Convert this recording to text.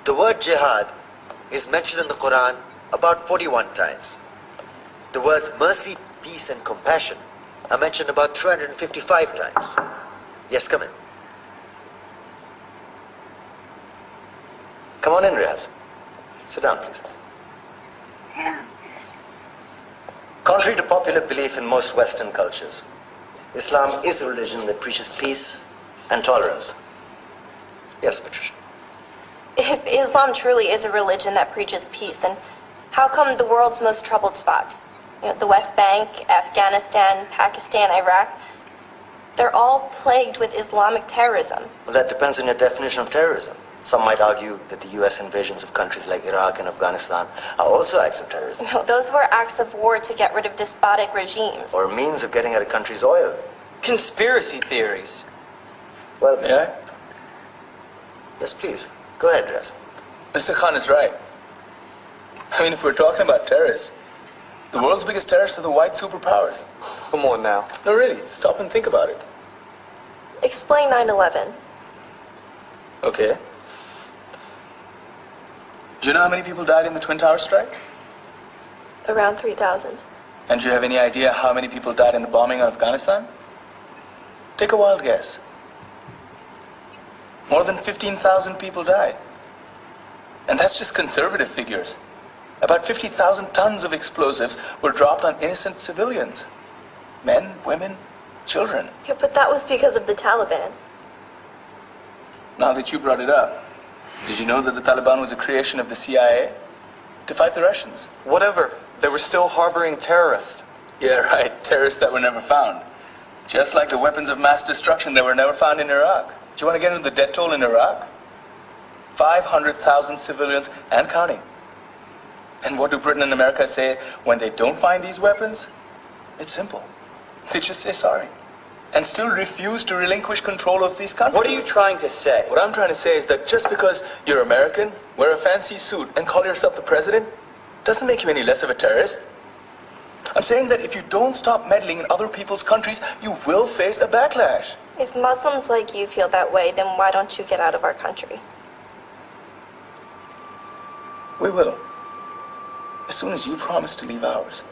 The word jihad is mentioned in the Quran about 41 times. The words mercy, peace, and compassion are mentioned about 355 times. Yes, come in. Come on in, Riaz. Sit down, please. Contrary to popular belief in most Western cultures, Islam is a religion that preaches peace and tolerance. Yes, Patricia. If Islam truly is a religion that preaches peace, then how come the world's most troubled spots, the West Bank, Afghanistan, Pakistan, Iraq, they're all plagued with Islamic terrorism? Well, that depends on your definition of terrorism. Some might argue that the U.S. invasions of countries like Iraq and Afghanistan are also acts of terrorism. No, those were acts of war to get rid of despotic regimes. Or a means of getting at a country's oil. Conspiracy theories. Well, May I? Yes, please. Go ahead, Riaz. Mr. Khan is right. I mean, if we're talking about terrorists, the world's biggest terrorists are the white superpowers. Come on now. No, really, stop and think about it. Explain 9/11. Okay. Do you know how many people died in the Twin Towers strike? Around 3,000. And do you have any idea how many people died in the bombing of Afghanistan? Take a wild guess. More than 15,000 people died. And that's just conservative figures. About 50,000 tons of explosives were dropped on innocent civilians. Men, women, children. Yeah, but that was because of the Taliban. Now that you brought it up, did you know that the Taliban was a creation of the CIA to fight the Russians? Whatever. They were still harboring terrorists. Yeah, right. Terrorists that were never found. Just like the weapons of mass destruction that were never found in Iraq. Do you want to get into the death toll in Iraq? 500,000 civilians and counting. And what do Britain and America say when they don't find these weapons? It's simple. They just say sorry. And still refuse to relinquish control of these countries. What are you trying to say? What I'm trying to say is that just because you're American, wear a fancy suit, and call yourself the president, doesn't make you any less of a terrorist. I'm saying that if you don't stop meddling in other people's countries, you will face a backlash. If Muslims like you feel that way, then why don't you get out of our country? We will. As soon as you promise to leave ours.